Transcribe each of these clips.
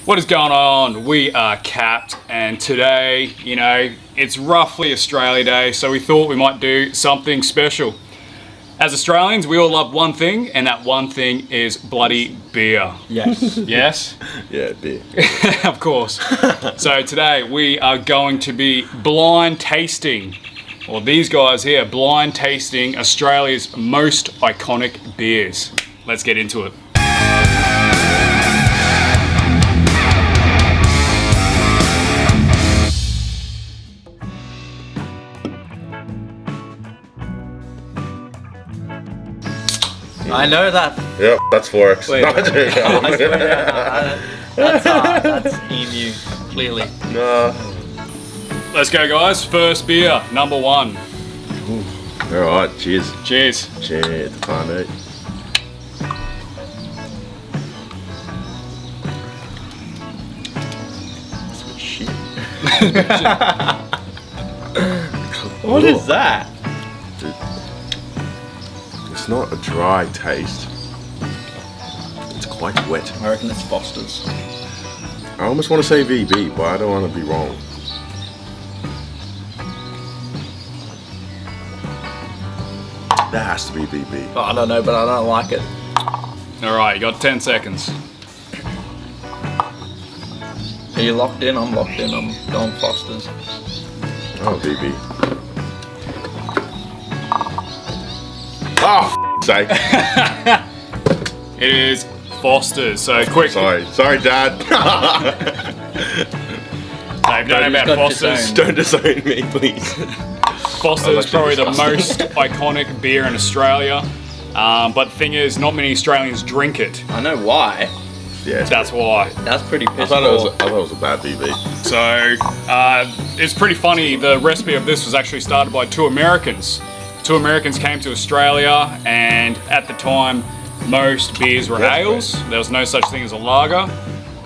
What is going on? We are KAPT, and today, you know, it's roughly Australia Day, so we thought we might do something special. As Australians, we all love one thing, and that one thing is bloody beer. Yes. Yes? Yeah, beer. Of course. So today we are going to be blind tasting, or these guys here, blind tasting Australia's most iconic beers. Let's get into it. I know that. Yep, that's Forex. Wait, that's emu, clearly. No. Let's go, guys. First beer, number one. Alright, cheers. Cheers. Cheers, party. Shit. What is that? It's not a dry taste. It's quite wet. I reckon it's Foster's. I almost want to say VB, but I don't want to be wrong. That has to be VB. Oh, I don't know, but I don't like it. All right, you got 10 seconds. Are you locked in? I'm locked in. I'm going Foster's. Oh, VB. Oh, sake. It is Foster's. So quick. Sorry, Dad. Dave, don't know about Foster's. Don't disown me, please. Foster's is probably the most iconic beer in Australia. But the thing is, not many Australians drink it. I know why. Yeah, That's why. That's pretty I piss thought poor. it was a bad VB. So it's pretty funny. The recipe of this was actually started by two Americans. Two Americans came to Australia, and at the time, most beers were ales. There was no such thing as a lager.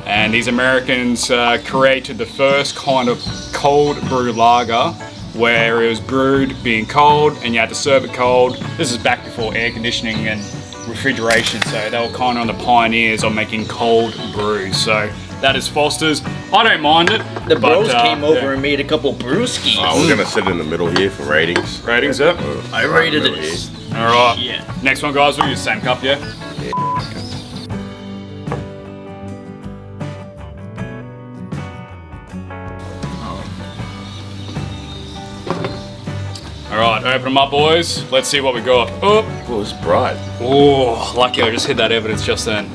And these Americans created the first kind of cold brew lager, where it was brewed being cold, and you had to serve it cold. This is back before air conditioning and refrigeration, so they were kind of on the pioneers of making cold brews. So that is Foster's. I don't mind it. The bros but, came over and made a couple brewskis. Oh, we're gonna sit in the middle here for ratings. Ratings, yep. I rated Middle it. here. All right. Yeah. Next one, guys. We'll use the same cup, yeah? All right, open them up, boys. Let's see what we got. Oh, Oh, it's bright. oh, lucky I just hit that evidence just then.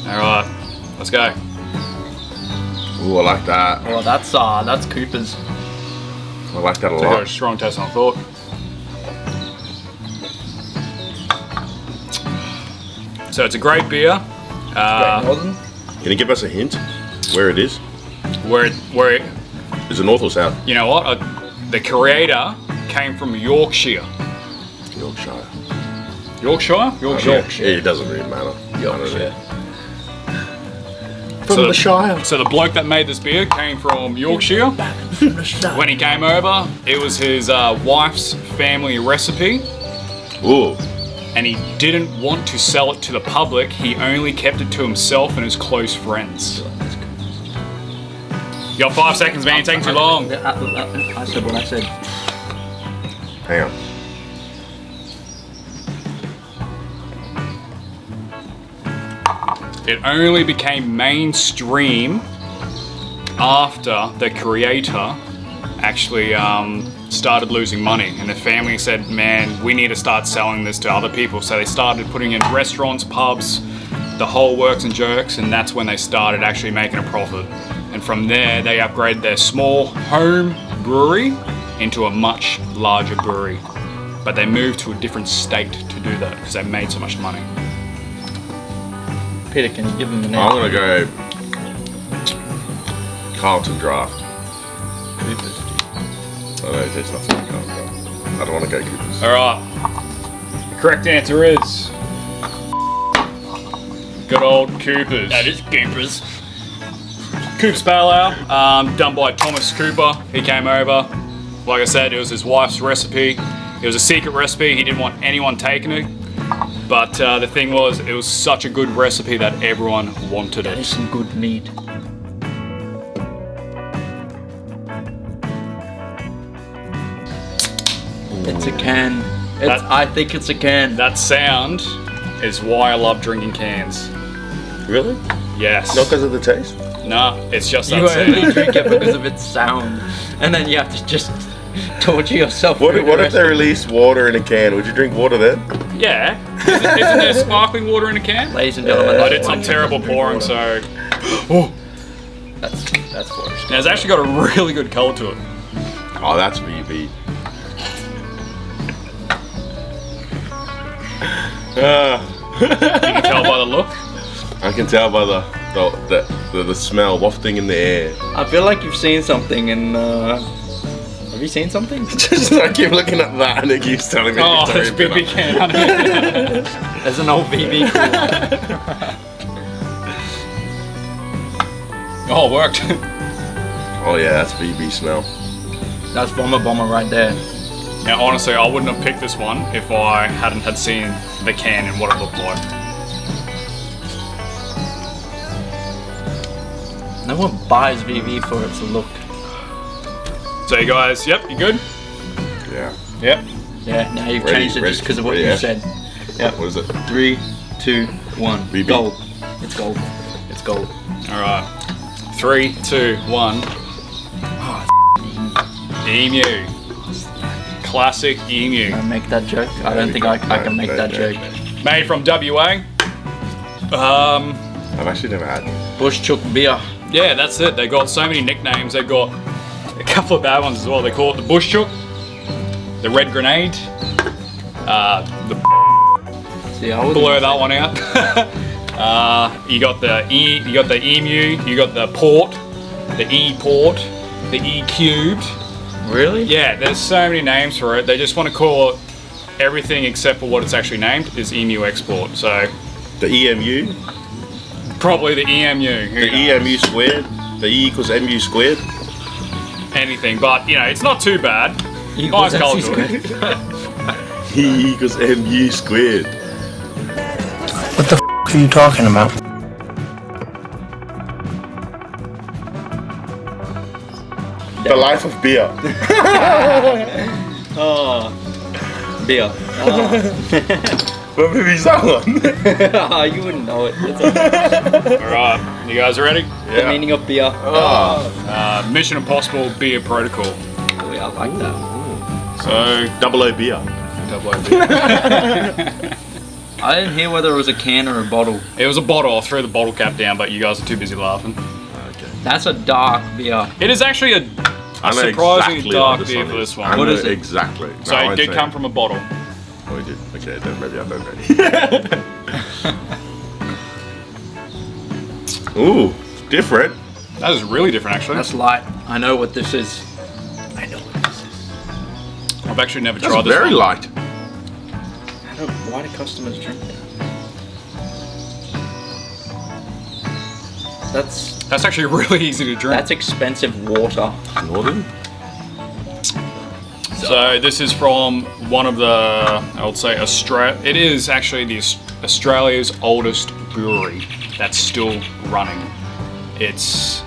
All right, let's go. Ooh, I like that. Well, that's Cooper's. I like that a So got a lot. strong taste on thought. So it's a great beer. Great Northern. Can you give us a hint where it is? Where it, Is it north or south? you know what? The creator came from Yorkshire. Yorkshire. Yorkshire? Yeah, it doesn't really matter. Yorkshire. From So- the Shire. So the bloke that made this beer came from Yorkshire. When he came over, it was his wife's family recipe, Ooh. and he didn't want to sell it to the public. He only kept it to himself and his close friends. You got 5 seconds, man. You're taking too long. I said what I said. Hang on. It only became mainstream after the creator actually started losing money, and the family said, man, we need to start selling this to other people. So they started putting in restaurants, pubs, the whole works and jerks, and that's when they started actually making a profit. And from there, they upgraded their small home brewery into a much larger brewery. But they moved to a different state to do that because they made so much money. Peter, can you give him the name? I'm gonna go Carlton Draft. Cooper's. Oh, no, there's nothing in Carlton Draft. I don't want to go Coopers. All right. The correct answer is good old Cooper's. That is Cooper's. Cooper's Pale Ale, done by Thomas Cooper. He came over. Like I said, it was his wife's recipe. It was a secret recipe. He didn't want anyone taking it. But the thing was, it was such a good recipe that everyone wanted That is it. some good meat. It's a can. I think it's a can. That sound is why I love drinking cans. Really? Yes. Not because of the taste? Nah, it's just that You only sound. drink it because of its sound, and then you have to just torture yourself. What through the if rest they of- release water in a can? Would you drink water then? Yeah. Isn't there sparkling water in a can? Ladies and gentlemen, I that's did some why terrible you drink pouring, water. so. That's forced. Now, it's actually got a really good colour to it. Oh, that's VB. You can tell by the look. I can tell by the smell wafting in the air. I feel like you've seen something, and have you seen something? Just I keep looking at that and it keeps telling me. Oh, Victoria it's BB Pinner. can. There's an old BB cooler. Oh, it worked. Oh yeah, that's VB smell. That's Bomber right there. Now, honestly, I wouldn't have picked this one if I hadn't had seen the can and what it looked like. No one buys VB for its look. So, you guys, yep, you good? Yeah. Yep. Yeah, now you've Ready, changed it ready. just because of what Yeah. you said. Yep. What is it? 3, 2, 1. VB. Gold. It's gold. It's gold. All right. 3, 2, 1. Emu. Classic emu. Can I make that joke? I don't think I can make that joke. Made from WA. I've actually never had. Bush Chook beer. Yeah, that's it. They got so many nicknames. They've got a couple of bad ones as well. They call it the Bush Chook, the Red Grenade, the See, I blur that one out. You got the emu, you got the port, the E port, the E cubed. Really? Yeah, there's so many names for it. They just want to call it everything except for what it's actually named is emu export. So The EMU, probably the EMU. Who the knows? EMU squared, the E equals MU squared. Anything, but you know, it's not too bad. Equals Nice colour MC to it. E equals MU squared. What the f are you talking about? The life of beer. Oh. Beer. What movie is that one? Oh, you wouldn't know it. It's a, Alright, you guys ready? the meaning of beer. Oh. Mission Impossible Beer Protocol. Oh, yeah, I like that. So, Double O beer. double O beer. I didn't hear whether it was a can or a bottle. It was a bottle. I threw the bottle cap down, but you guys are too busy laughing. Okay. That's a dark beer. It is actually a I know surprisingly exactly dark what beer one for is. this I one. What know is it? exactly. So it did come from a bottle. Oh, it did. Okay, then maybe I don't know. Ooh, different. That is really different, actually. That's light. I know what this is. I know what this is. I've actually never That's tried this very one. light. Why do customers drink that? That's actually really easy to drink. That's expensive water. Northern. So this is from one of the, I would say, it is actually the Australia's oldest brewery that's still running. It's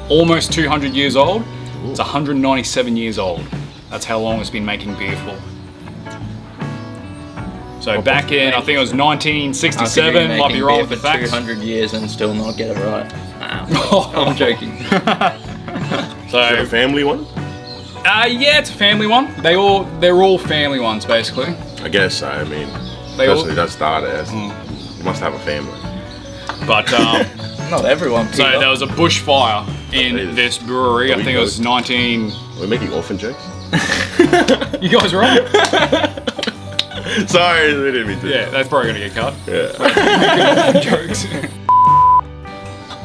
almost 200 years old. It's 197 years old. That's how long it's been making beer for. So back in, I think it was 1967, might be wrong with the for facts. 200 years and still not get it right. I'm joking. Is it a So, family one? yeah, it's a family one. They're all family ones, basically. I guess so. I mean, They all- especially that started as. You must have a family. But Not everyone. so Peter. there was a bushfire in Jeez. this brewery. I think it was 19. We're making orphan jokes. You guys are right. Sorry, we didn't mean to. Yeah, that's probably gonna get cut. Yeah. Jokes.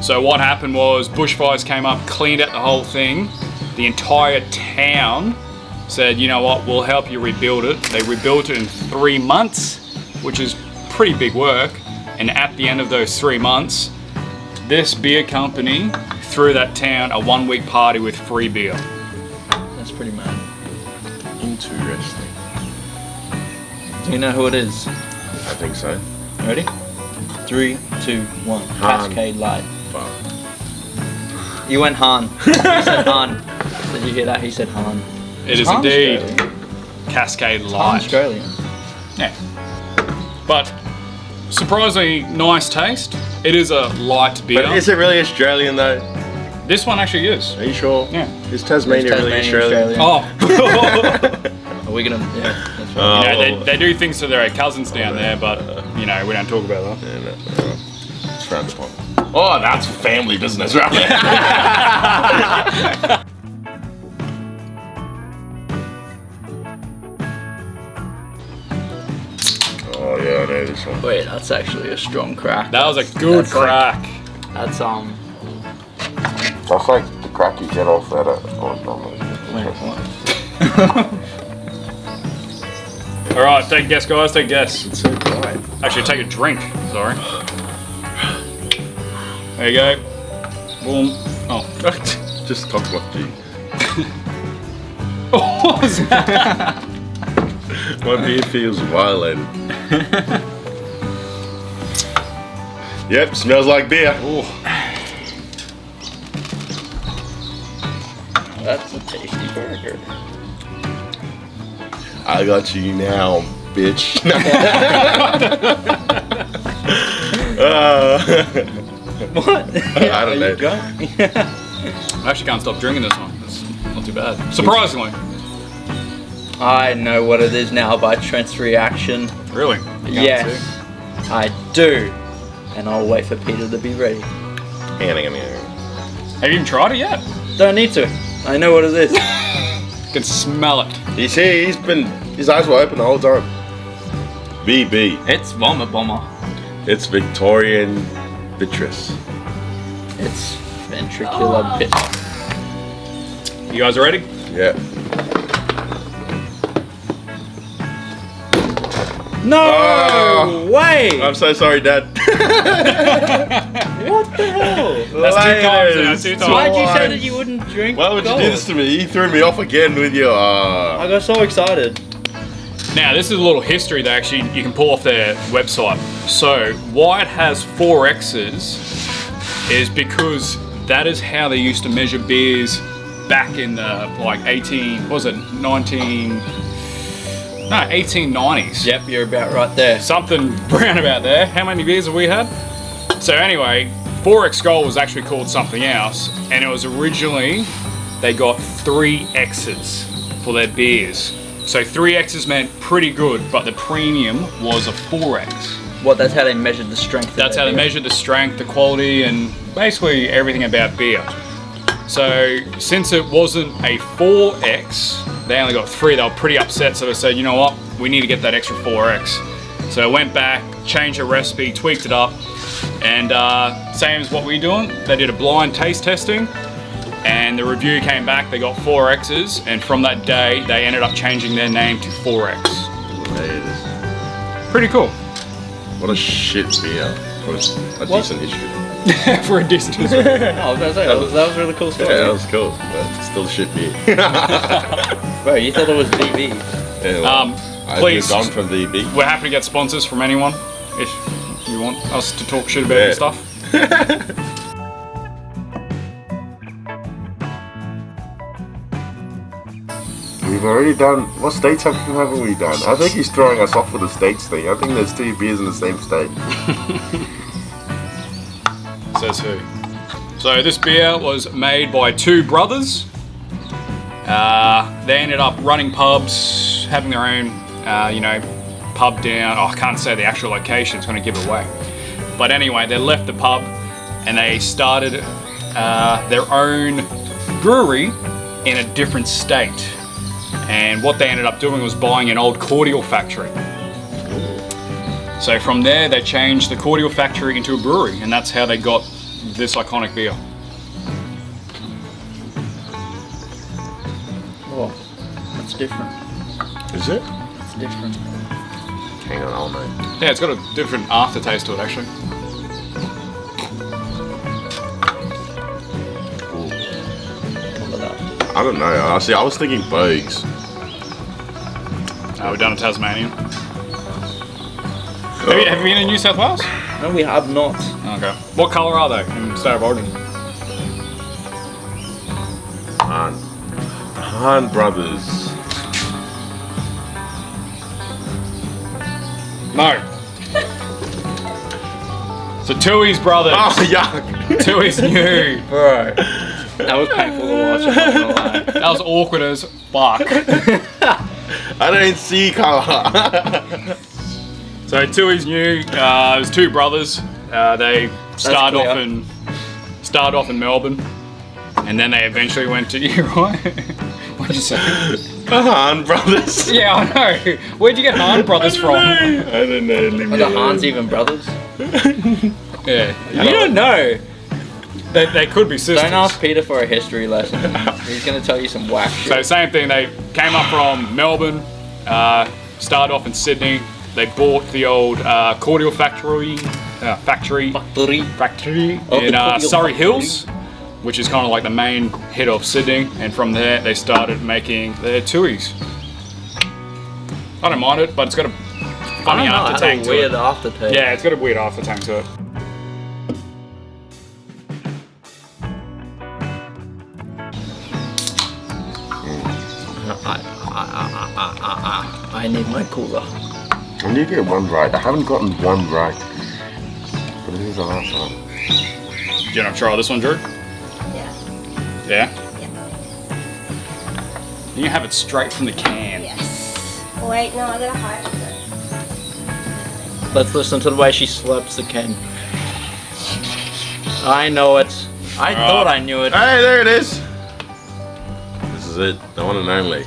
So what happened was bushfires came up, cleaned out the whole thing. The entire town said, you know what, we'll help you rebuild it. They rebuilt it in 3 months, which is pretty big work. And at the end of those 3 months, this beer company threw that town a 1-week party with free beer. That's pretty mad. Interesting. Do you know who it is? I think so. Ready? 3, 2, 1. Han. Cascade Light. Fuck. You went Han. He said Han. Did you hear that? He said Han. It is Han indeed Australian. Cascade Han Light. Australian. Yeah. But surprisingly nice taste. It is a light beer. But is it really Australian though? This one actually is. Are you sure? Yeah. Is Tasmania really Australian? Oh. Are we gonna? Yeah. That's right. Oh. You know, they do things to their cousins down there, but you know, we don't talk about that. Yeah, no, it's frowned upon. Oh, that's family business, right? Oh yeah, I know this one. Wait, that's actually a strong crack. That was a good That's like- crack. That's That's like the crack you get off at a. Oh, Wait, what? All right, take a guess, guys. Take a guess. It's so dry. Actually, take a drink. Sorry. There you go. Boom. Oh. Just cockblock G. What was that? My beer feels violated. Yep, smells like beer. Ooh. That's a tasty burger. I got you now, bitch. What? I don't know. I actually can't stop drinking this one. It's not too bad. Surprisingly. I know what it is now by Trent's reaction. Really? You can't Yes, see? I do. And I'll wait for Peter to be ready. Have you even tried it yet? Don't need to. I know what it is. You can smell it. You see, his eyes were open the whole time. VB. It's Vomit Bomber. It's Victorian Vitreous. It's ventricular bit. You guys are ready? Yeah. No Oh. way! I'm so sorry, Dad. What the hell? That's 2 times now. 2 times. Why'd you say that you wouldn't drink? Why would you do this to me? You threw me off again with your. I got so excited. Now, this is a little history that actually you can pull off their website. So, why it has 4 X's is because that is how they used to measure beers back in the like 1890s. Yep, you're about right there. Something brown about there. How many beers have we had? So anyway, 4X Gold was actually called something else, and it was originally, they got 3 X's for their beers. So 3 X's meant pretty good, but the premium was a 4X. What? That's how they measured the strength. That's how they measured the strength, the quality, and basically everything about beer. So since it wasn't a 4X, they only got 3. They were pretty upset, so they said, you know what, we need to get that extra 4X. So I went back, changed the recipe, tweaked it up, and same as what we're doing, they did a blind taste testing, and the review came back, they got 4 X's, and from that day, they ended up changing their name to 4X. Pretty cool. What a shit beer for a decent history. For a distance. I was gonna say, that was a really cool story. Yeah, that was cool, but it's still shit beer. Bro, you thought it was VB. Yeah, well, Please. I've moved on from VB. We're happy to get sponsors from anyone if you want us to talk shit about your stuff. We've already done. What states haven't we done? I think he's throwing us off with the states thing. I think there's 2 beers in the same state. Says who? So this beer was made by 2 brothers. They ended up running pubs, having their own, pub down. Oh, I can't say the actual location, it's going to give it away. But anyway, they left the pub and they started their own brewery in a different state. And what they ended up doing was buying an old cordial factory. So from there, they changed the cordial factory into a brewery, and that's how they got this iconic beer. Whoa, that's different. Is it? It's different. Hang on, I'll know. Yeah, it's got a different aftertaste to it, actually. Look at that. I don't know. See, I was thinking Bogues. We're down to Tasmania. Have you been in New South Wales? No, we have not. Okay. What colour are they in state of origin? Han Brothers. No. So TOOHEYS brothers. Oh, yuck. TOOHEYS new. Bro. That was painful to watch, I'm not gonna lie. That was awkward as fuck. I don't see colour. So TOOHEYS new. There's two brothers. They started off in Melbourne, and then they eventually went to you, right? What'd you say? Han Brothers. Yeah, I know. Where'd you get Han brothers from? I don't know. Leave Are me the alone. Hans even brothers? Yeah. You don't know. They could be sisters. Don't ask Peter for a history lesson. He's gonna tell you some whack shit. So same thing. They came up from Melbourne. Started off in Sydney. They bought the old cordial factory Factory. in cordial Surrey factory. Hills, which is kind of like the main head of Sydney. And from there, they started making their TOOHEYS. I don't mind it, but it's got a funny I aftertaste had a to weird it. aftertaste. Yeah, it's got a weird aftertaste to it. I need my cooler. I need to get one right. I haven't gotten one right. But this is the last one. Do you want to try this one, Drew? Yeah. Yeah? Yeah. You have it straight from the can. Yes. Wait, no, I gotta hide it. Let's listen to the way she slaps the can. I know it. I thought I knew it. Hey, there it is. This is it. The one and only.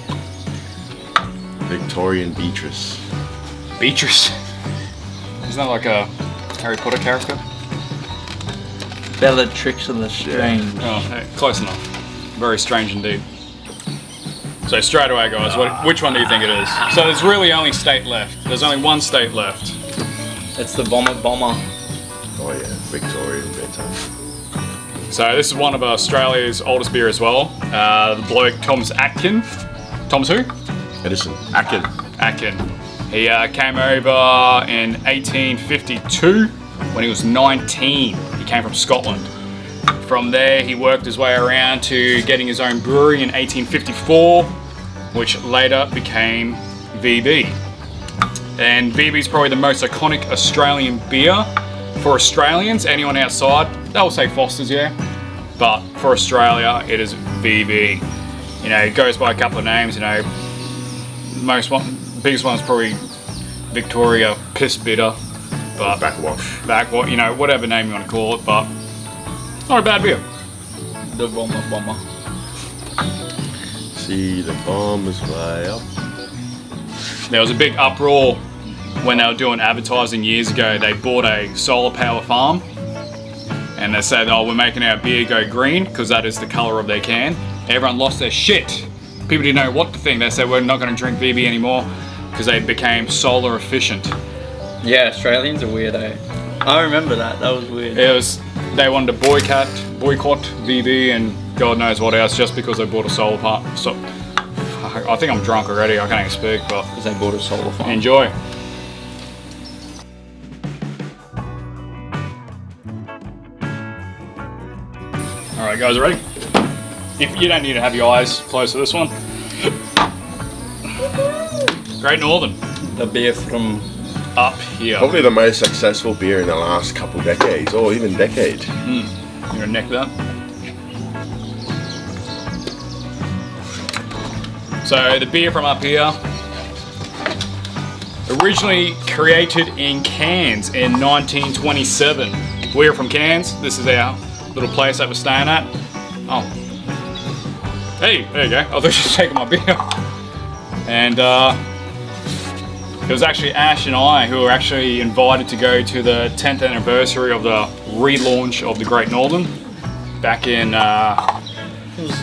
Victorian Beatrice. Beatrice. Isn't that like a Harry Potter character? Bellatrix and the Strange. Oh, hey, close enough. Very strange indeed. So straight away, guys, which one do you think it is? So there's really only state left. There's only one state left. It's the Vomit Bomber. Oh yeah, Victorian better. So this is one of Australia's oldest beer as well. The bloke Thomas Atkin. Thomas who? Edison. Akin. Atkin. He came over in 1852 when he was 19. He came from Scotland. From there, he worked his way around to getting his own brewery in 1854, which later became VB. And VB is probably the most iconic Australian beer. For Australians, anyone outside, they'll say Foster's, yeah. But for Australia, it is VB. You know, it goes by a couple of names, you know. Biggest one's probably Victoria Piss Bitter. But Backwash. you know, whatever name you want to call it, but not a bad beer. The Vomit Bomber. See the bombers fly up. There was a big uproar when they were doing advertising years ago. They bought a solar power farm and they said, oh, we're making our beer go green because that is the colour of their can. Everyone lost their shit. People didn't know what to think. They said, we're not going to drink VB anymore because they became solar efficient. Yeah, Australians are weird, eh? I remember that. That was weird. They wanted to boycott VB and God knows what else just because they bought a solar farm. So, I think I'm drunk already. I can't even speak, but Because they bought a solar farm. enjoy. All right, guys, ready? If you don't need to have your eyes closed to this one. Great Northern, The beer from... up here. Probably the most successful beer in the last couple decades, or even decade. You gonna neck that? So the beer from up here, originally created in Cairns in 1927. We're from Cairns. This is our little place that we're staying at. Oh, hey, there you go. I thought you were just taking my beer. And it was actually Ash and I who were actually invited to go to the 10th anniversary of the relaunch of the Great Northern back in,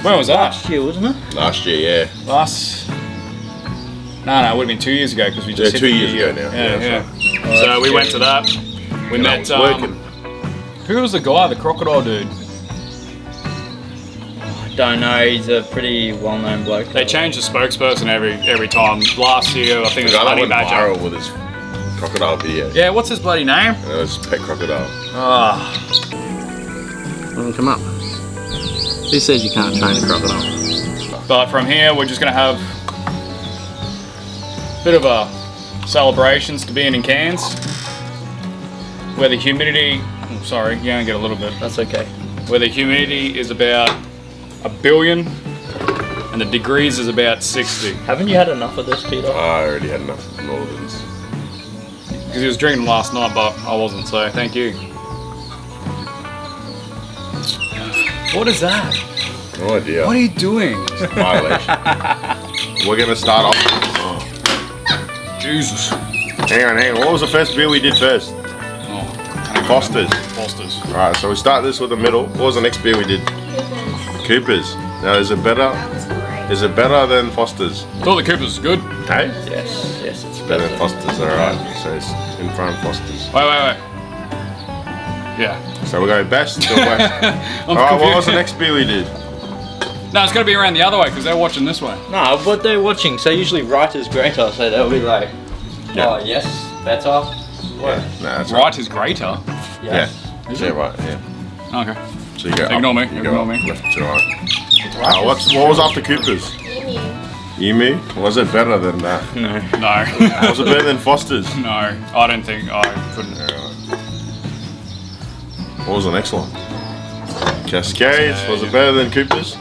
when was that? Last year, wasn't it? Last year, yeah. No, it would have been 2 years ago because we just hit 2 the years year. ago now. Yeah. So we went to that. We And I met, was working. who was the guy, the crocodile dude? Don't know. He's a pretty well-known bloke. They change the spokesperson every time. Last year, I think it was The guy that Honey went Badger. viral with his crocodile video. Yeah, what's his bloody name? It was Pet Crocodile. Ah. Come up. Who says you can't train a crocodile? But from here, we're just gonna have a bit of a celebrations to being in Cairns, where the humidity, sorry, you only get a little bit. That's okay. Where the humidity is about 1 billion and the degrees is about 60. Haven't you had enough of this, Peter? I already had enough of Northerns. Because he was drinking last night, but I wasn't, so thank you. What is that? No idea. What are you doing? Violation. We're gonna start off. Oh. Jesus. Hang on. What was the first beer we did first? Oh, Foster's. Foster's. Alright, so we start this with the middle. What was the next beer we did? Cooper's. Now, is it better? That was great. Is it better than Foster's? I thought the Cooper's was good. Hey? Yes, it's Better than Foster's, alright. So it's in front of Foster's. Wait. Yeah. So we're going best to west. I'm Alright, what confused. was the next beer we did? No, it's got to be around the other way because they're watching this way. No, what they're watching. So usually WRIGHT is greater, so they'll be like, oh yes, better. What? No, that's Right is greater. Yes. Is Yeah, it? right, yeah. Okay. So you go Ignore up, me, you go ignore up, me. left to right. What was after Cooper's? Emu? Was it better than that? No. No. Was it better than Foster's? No, I don't think I couldn't. What was the next one? Cascades. Was it better than Cooper's?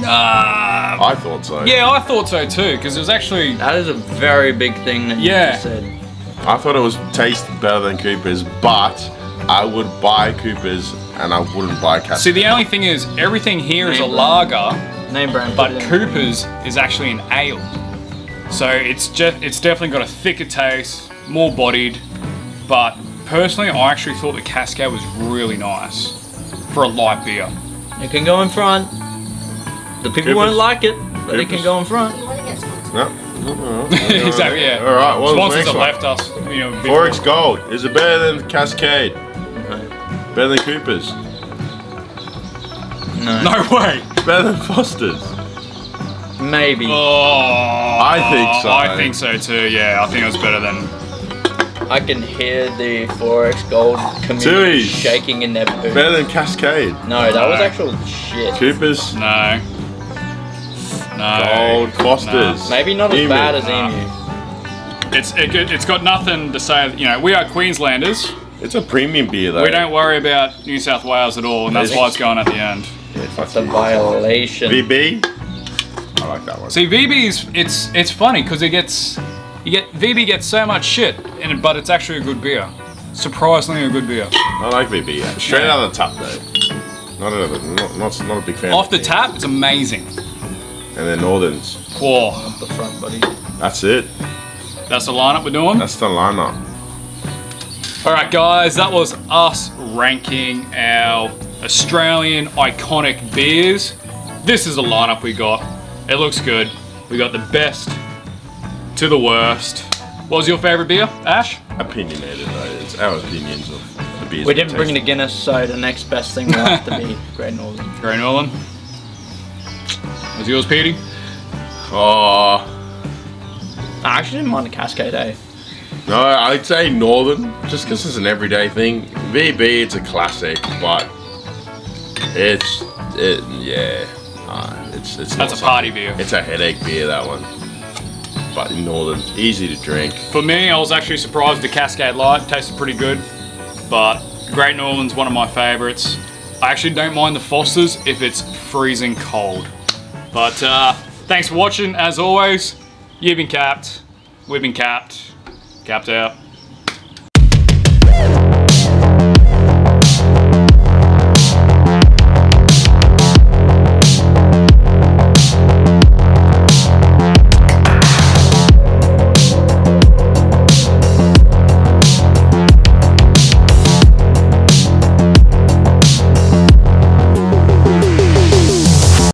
I thought so. Yeah, I thought so too because it was actually. That is a very big thing that you Yeah. just said. I thought it was taste better than Cooper's, but I would buy Cooper's and I wouldn't buy Cascade. See, the only thing is everything here is a Name lager, Name brand. but put it in. Cooper's is actually an ale. So it's definitely got a thicker taste, more bodied. But personally, I actually thought the Cascade was really nice for a light beer. It can go in front. The people Cooper's. won't like it, but it can Cooper's. go in front. You want to get sponsored? No. Exactly, yeah. Alright, what was the Sponsors next have one? left us, you know, before. Forex Gold. Is it better than Cascade? Better than Cooper's? No. No way. Better than Foster's? Maybe. Oh, I think so. I think so too. Yeah, I think it was better than. I can hear the Forex Gold community TOOHEYS. shaking in their boots. Better than Cascade? No, that was No. actual shit. Coopers? No. No. Gold. Foster's? Maybe not as Emu. bad as Nah. Emu. It's got nothing to say. You know, we are Queenslanders. It's a premium beer though. We don't worry about New South Wales at all, and that's why it's going at the end. Yeah, fuck It's a you. violation. VB? I like that one. See, VB's it's funny because VB gets so much shit, but it's actually a good beer. Surprisingly, a good beer. I like VB. Yeah. Straight out of the tap though. Not a big fan. Off the of tap, it's amazing. And then Northerns. Whoa, The front, buddy. That's it. that's the lineup we're doing. That's the lineup. All right, guys, that was us ranking our Australian iconic beers. This is the lineup we got. It looks good. We got the best to the worst. What was your favorite beer, Ash? Opinionated though. It's our opinions of the beers. We didn't bring the tasted. Guinness, so the next best thing will have to be Great Northern. Grey Northern. Was yours, Petey? Oh I actually didn't mind the Cascade, eh? no, I'd say Northern, just because it's an everyday thing. VB, it's a classic, but it's That's not a party beer. It's a headache beer, that one. But in Northern, easy to drink. For me, I was actually surprised the Cascade Light tasted pretty good, but Great Northern's one of my favorites. I actually don't mind the Fosters if it's freezing cold. But thanks for watching, as always. You've been capped. We've been capped. Capped out.